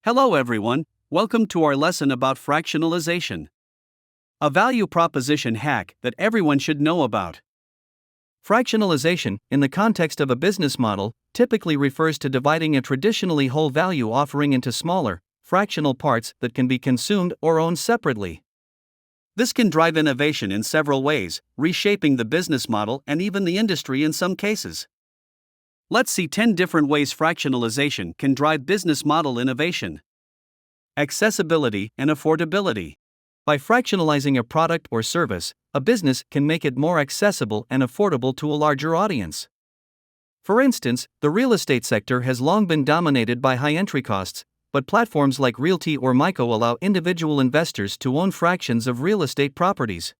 Hello everyone, welcome to our lesson about fractionalization. A value proposition hack that everyone should know about. Fractionalization, in the context of a business model, typically refers to dividing a traditionally whole value offering into smaller, fractional parts that can be consumed or owned separately. This can drive innovation in several ways, reshaping the business model and even the industry in some cases. Let's see 10 different ways fractionalization can drive business model innovation. Accessibility and affordability. By fractionalizing a product or service, a business can make it more accessible and affordable to a larger audience. For instance, the real estate sector has long been dominated by high entry costs, but platforms like Realty or Myco allow individual investors to own fractions of real estate properties.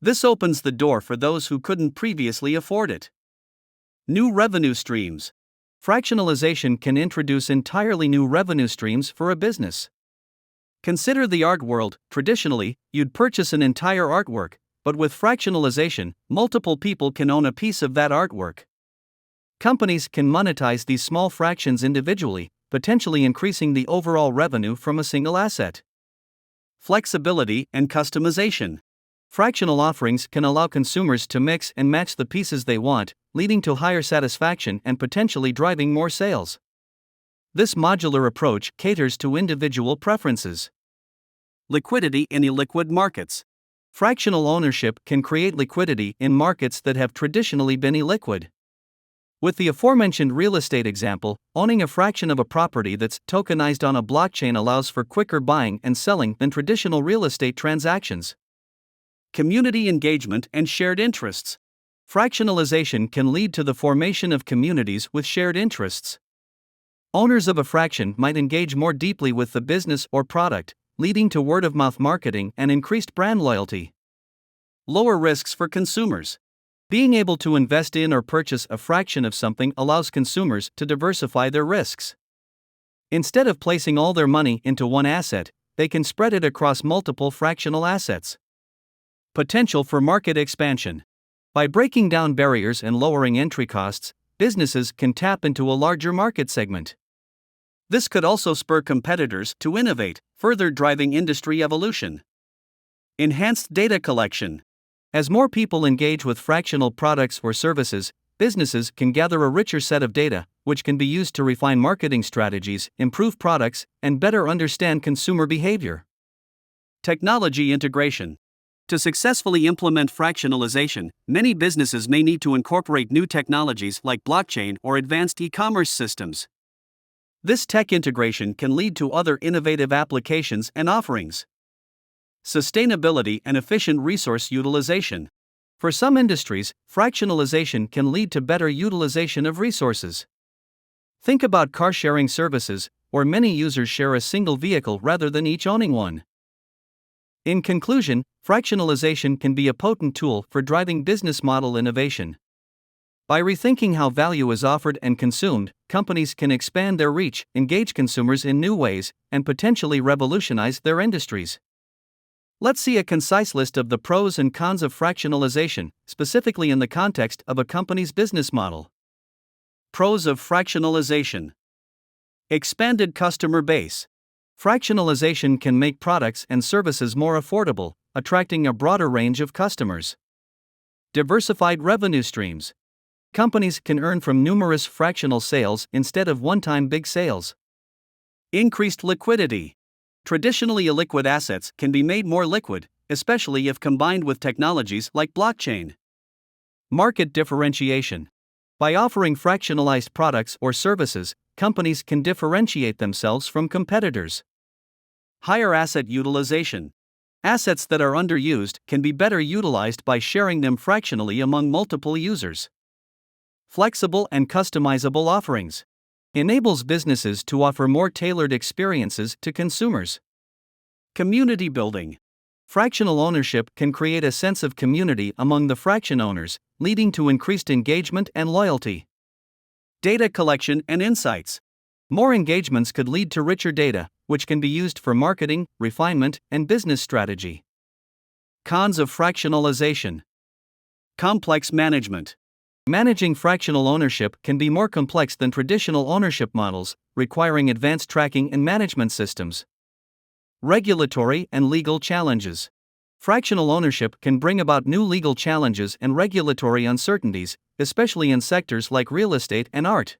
This opens the door for those who couldn't previously afford it. New revenue streams. Fractionalization can introduce entirely new revenue streams for a business. Consider the art world. Traditionally, you'd purchase an entire artwork, but with fractionalization, multiple people can own a piece of that artwork. Companies can monetize these small fractions individually, potentially increasing the overall revenue from a single asset. Flexibility and customization. Fractional offerings can allow consumers to mix and match the pieces they want, leading to higher satisfaction and potentially driving more sales. This modular approach caters to individual preferences. Liquidity in illiquid markets. Fractional ownership can create liquidity in markets that have traditionally been illiquid. With the aforementioned real estate example, owning a fraction of a property that's tokenized on a blockchain allows for quicker buying and selling than traditional real estate transactions. Community engagement and shared interests. Fractionalization can lead to the formation of communities with shared interests. Owners of a fraction might engage more deeply with the business or product, leading to word-of-mouth marketing and increased brand loyalty. Lower risks for consumers. Being able to invest in or purchase a fraction of something allows consumers to diversify their risks. Instead of placing all their money into one asset, they can spread it across multiple fractional assets. Potential for market expansion. By breaking down barriers and lowering entry costs, businesses can tap into a larger market segment. This could also spur competitors to innovate, further driving industry evolution. Enhanced data collection. As more people engage with fractional products or services, businesses can gather a richer set of data, which can be used to refine marketing strategies, improve products, and better understand consumer behavior. Technology integration. To successfully implement fractionalization, many businesses may need to incorporate new technologies like blockchain or advanced e-commerce systems. This tech integration can lead to other innovative applications and offerings. Sustainability and efficient resource utilization. For some industries, fractionalization can lead to better utilization of resources. Think about car-sharing services, where many users share a single vehicle rather than each owning one. In conclusion, fractionalization can be a potent tool for driving business model innovation. By rethinking how value is offered and consumed, companies can expand their reach, engage consumers in new ways, and potentially revolutionize their industries. Let's see a concise list of the pros and cons of fractionalization, specifically in the context of a company's business model. Pros of fractionalization. Expanded customer base. Fractionalization can make products and services more affordable, attracting a broader range of customers. Diversified revenue streams. Companies can earn from numerous fractional sales instead of one-time big sales. Increased liquidity. Traditionally illiquid assets can be made more liquid, especially if combined with technologies like blockchain. Market differentiation. By offering fractionalized products or services, companies can differentiate themselves from competitors. Higher asset utilization. Assets that are underused can be better utilized by sharing them fractionally among multiple users. Flexible and customizable offerings. Enables businesses to offer more tailored experiences to consumers. Community building. Fractional ownership can create a sense of community among the fraction owners, leading to increased engagement and loyalty. Data collection and insights. More engagements could lead to richer data, which can be used for marketing, refinement, and business strategy. Cons of fractionalization. Complex management. Managing fractional ownership can be more complex than traditional ownership models, requiring advanced tracking and management systems. Regulatory and legal challenges. Fractional ownership can bring about new legal challenges and regulatory uncertainties, especially in sectors like real estate and art.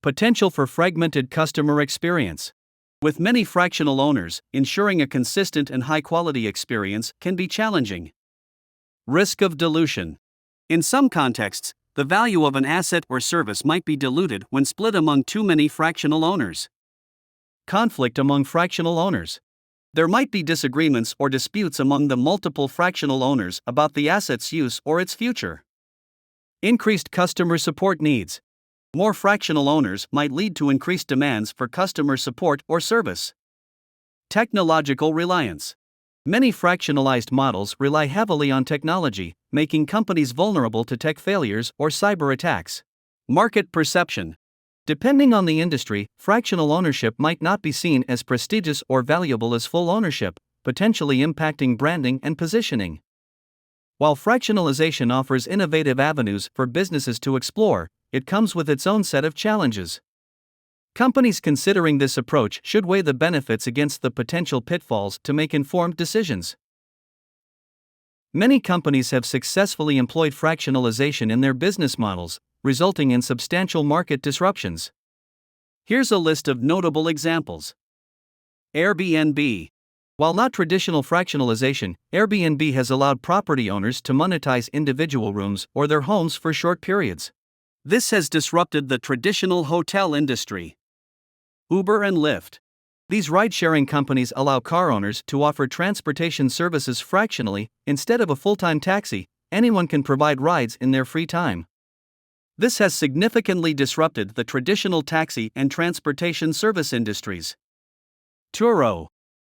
Potential for fragmented customer experience. With many fractional owners, ensuring a consistent and high-quality experience can be challenging. Risk of dilution. In some contexts, the value of an asset or service might be diluted when split among too many fractional owners. Conflict among fractional owners. There might be disagreements or disputes among the multiple fractional owners about the asset's use or its future. Increased customer support needs. More fractional owners might lead to increased demands for customer support or service. Technological reliance. Many fractionalized models rely heavily on technology, making companies vulnerable to tech failures or cyber attacks. Market perception. Depending on the industry, fractional ownership might not be seen as prestigious or valuable as full ownership, potentially impacting branding and positioning. While fractionalization offers innovative avenues for businesses to explore, it comes with its own set of challenges. Companies considering this approach should weigh the benefits against the potential pitfalls to make informed decisions. Many companies have successfully employed fractionalization in their business models, resulting in substantial market disruptions. Here's a list of notable examples. Airbnb. While not traditional fractionalization, Airbnb has allowed property owners to monetize individual rooms or their homes for short periods. This has disrupted the traditional hotel industry. Uber and Lyft. These ride-sharing companies allow car owners to offer transportation services fractionally. Instead of a full-time taxi, anyone can provide rides in their free time. This has significantly disrupted the traditional taxi and transportation service industries. Turo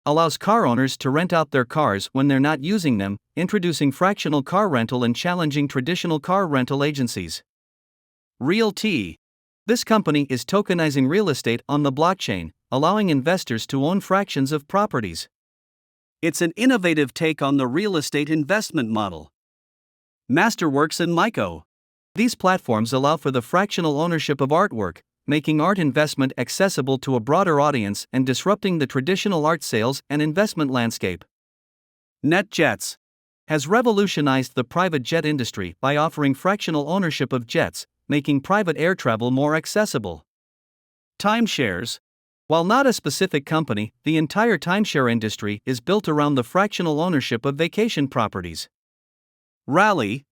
allows car owners to rent out their cars when they're not using them, introducing fractional car rental and challenging traditional car rental agencies. Realty. This company is tokenizing real estate on the blockchain, allowing investors to own fractions of properties. It's an innovative take on the real estate investment model. Masterworks and Myco. These platforms allow for the fractional ownership of artwork, making art investment accessible to a broader audience and disrupting the traditional art sales and investment landscape. NetJets has revolutionized the private jet industry by offering fractional ownership of jets, making private air travel more accessible. Timeshares. While not a specific company, the entire timeshare industry is built around the fractional ownership of vacation properties. Rally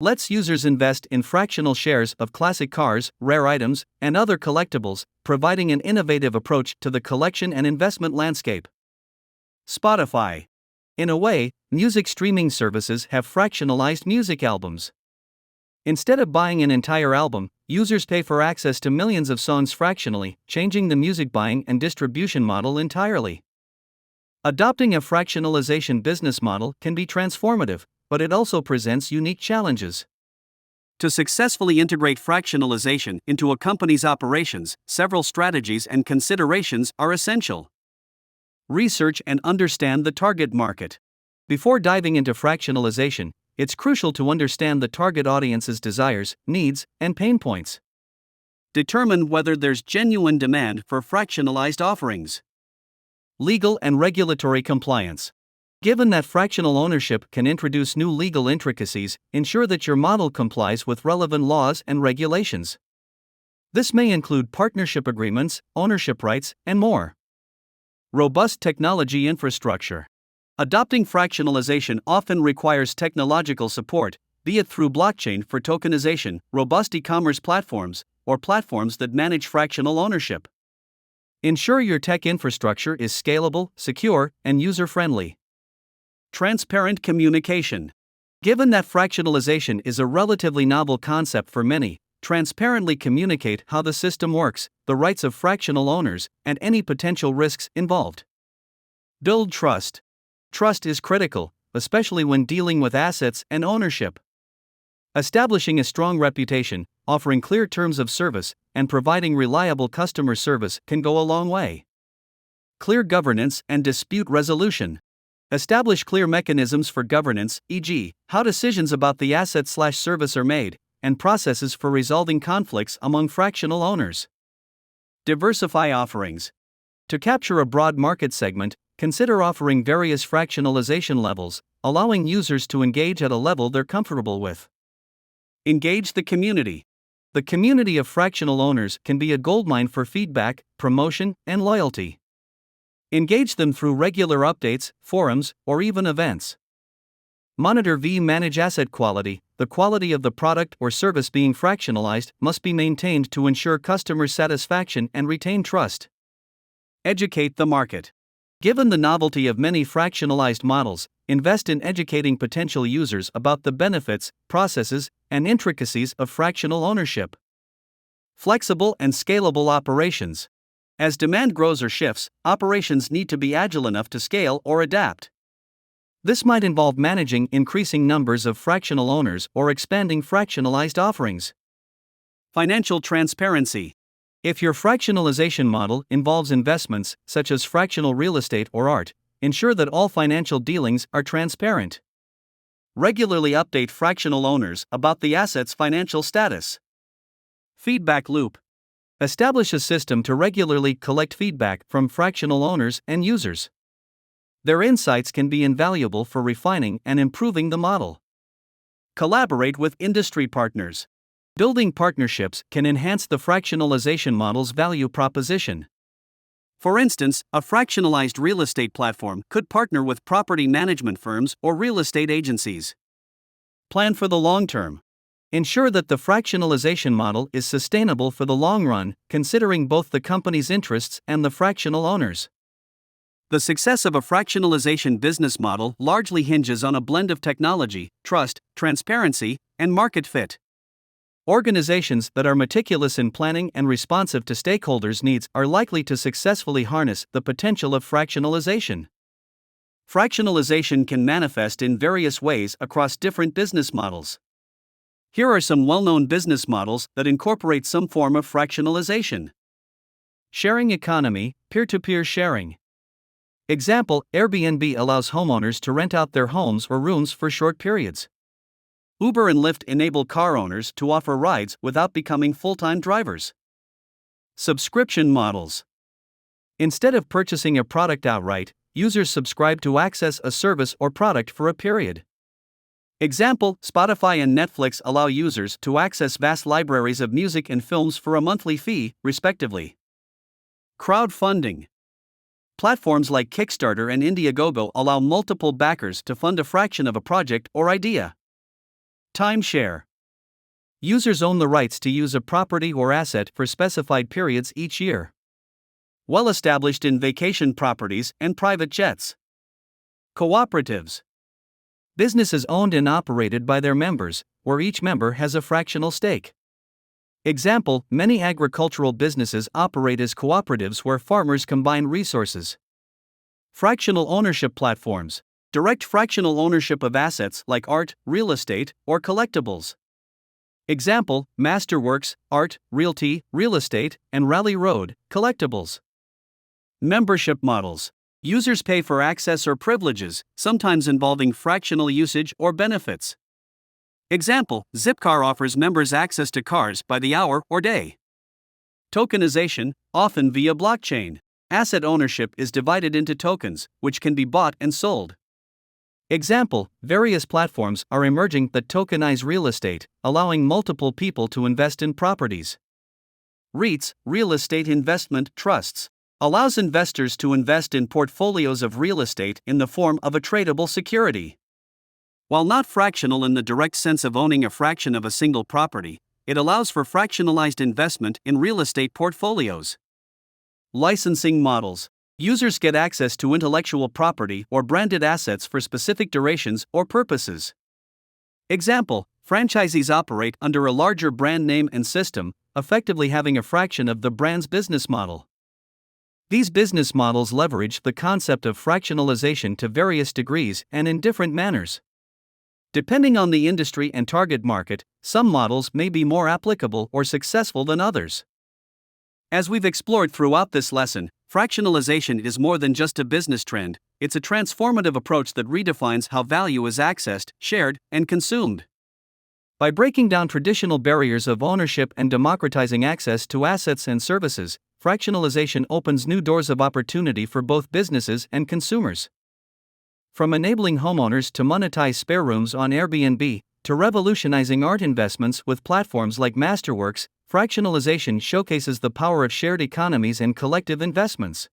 lets users invest in fractional shares of classic cars, rare items, and other collectibles, providing an innovative approach to the collection and investment landscape. Spotify. In a way, music streaming services have fractionalized music albums. Instead of buying an entire album, users pay for access to millions of songs fractionally, changing the music buying and distribution model entirely. Adopting a fractionalization business model can be transformative, but it also presents unique challenges. To successfully integrate fractionalization into a company's operations, several strategies and considerations are essential. Research and understand the target market. Before diving into fractionalization, it's crucial to understand the target audience's desires, needs, and pain points. Determine whether there's genuine demand for fractionalized offerings. Legal and regulatory compliance. Given that fractional ownership can introduce new legal intricacies, ensure that your model complies with relevant laws and regulations. This may include partnership agreements, ownership rights, and more. Robust technology infrastructure. Adopting fractionalization often requires technological support, be it through blockchain for tokenization, robust e-commerce platforms, or platforms that manage fractional ownership. Ensure your tech infrastructure is scalable, secure, and user-friendly. Transparent communication. Given that fractionalization is a relatively novel concept for many, transparently communicate how the system works, the rights of fractional owners, and any potential risks involved. Build trust. Trust is critical, especially when dealing with assets and ownership. Establishing a strong reputation, offering clear terms of service, and providing reliable customer service can go a long way. Clear governance and dispute resolution. Establish clear mechanisms for governance, e.g., how decisions about the asset/service are made, and processes for resolving conflicts among fractional owners. Diversify offerings. To capture a broad market segment, consider offering various fractionalization levels, allowing users to engage at a level they're comfortable with. Engage the community. The community of fractional owners can be a goldmine for feedback, promotion, and loyalty. Engage them through regular updates, forums, or even events. Monitor manage asset quality. The quality of the product or service being fractionalized must be maintained to ensure customer satisfaction and retain trust. Educate the market. Given the novelty of many fractionalized models, invest in educating potential users about the benefits, processes, and intricacies of fractional ownership. Flexible and scalable operations. As demand grows or shifts, operations need to be agile enough to scale or adapt. This might involve managing increasing numbers of fractional owners or expanding fractionalized offerings. Financial transparency. If your fractionalization model involves investments, such as fractional real estate or art, ensure that all financial dealings are transparent. Regularly update fractional owners about the asset's financial status. Feedback loop. Establish a system to regularly collect feedback from fractional owners and users. Their insights can be invaluable for refining and improving the model. Collaborate with industry partners. Building partnerships can enhance the fractionalization model's value proposition. For instance, a fractionalized real estate platform could partner with property management firms or real estate agencies. Plan for the long term. Ensure that the fractionalization model is sustainable for the long run, considering both the company's interests and the fractional owners. The success of a fractionalization business model largely hinges on a blend of technology, trust, transparency, and market fit. Organizations that are meticulous in planning and responsive to stakeholders' needs are likely to successfully harness the potential of fractionalization. Fractionalization can manifest in various ways across different business models. Here are some well-known business models that incorporate some form of fractionalization. Sharing economy, peer-to-peer sharing. Example, Airbnb allows homeowners to rent out their homes or rooms for short periods. Uber and Lyft enable car owners to offer rides without becoming full-time drivers. Subscription models. Instead of purchasing a product outright, users subscribe to access a service or product for a period. Example, Spotify and Netflix allow users to access vast libraries of music and films for a monthly fee, respectively. Crowdfunding. Platforms like Kickstarter and Indiegogo allow multiple backers to fund a fraction of a project or idea. Timeshare. Users own the rights to use a property or asset for specified periods each year. Well established in vacation properties and private jets. Cooperatives. Businesses owned and operated by their members, where each member has a fractional stake. Example, many agricultural businesses operate as cooperatives where farmers combine resources. Fractional ownership platforms. Direct fractional ownership of assets like art, real estate, or collectibles. Example, Masterworks, art, realty, real estate, and Rally Road, collectibles. Membership models. Users pay for access or privileges, sometimes involving fractional usage or benefits. Example, Zipcar offers members access to cars by the hour or day. Tokenization, often via blockchain. Asset ownership is divided into tokens, which can be bought and sold. Example, various platforms are emerging that tokenize real estate, allowing multiple people to invest in properties. REITs, real estate investment trusts, allows investors to invest in portfolios of real estate in the form of a tradable security. While not fractional in the direct sense of owning a fraction of a single property, it allows for fractionalized investment in real estate portfolios. Licensing models. Users get access to intellectual property or branded assets for specific durations or purposes. Example, franchisees operate under a larger brand name and system, effectively having a fraction of the brand's business model. These business models leverage the concept of fractionalization to various degrees and in different manners. Depending on the industry and target market, some models may be more applicable or successful than others. As we've explored throughout this lesson, fractionalization is more than just a business trend, it's a transformative approach that redefines how value is accessed, shared, and consumed. By breaking down traditional barriers of ownership and democratizing access to assets and services, fractionalization opens new doors of opportunity for both businesses and consumers. From enabling homeowners to monetize spare rooms on Airbnb, to revolutionizing art investments with platforms like Masterworks, fractionalization showcases the power of shared economies and collective investments.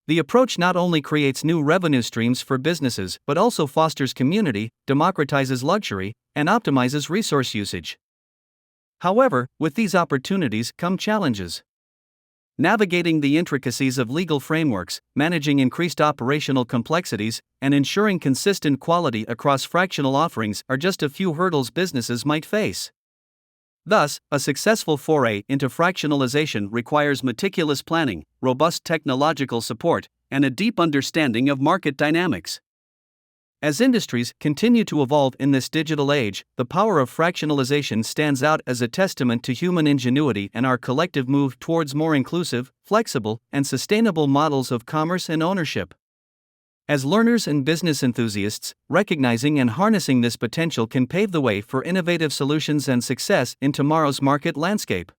The approach not only creates new revenue streams for businesses but also fosters community, democratizes luxury, and optimizes resource usage. However, with these opportunities come challenges. Navigating the intricacies of legal frameworks, managing increased operational complexities, and ensuring consistent quality across fractional offerings are just a few hurdles businesses might face. Thus, a successful foray into fractionalization requires meticulous planning, robust technological support, and a deep understanding of market dynamics. As industries continue to evolve in this digital age, the power of fractionalization stands out as a testament to human ingenuity and our collective move towards more inclusive, flexible, and sustainable models of commerce and ownership. As learners and business enthusiasts, recognizing and harnessing this potential can pave the way for innovative solutions and success in tomorrow's market landscape.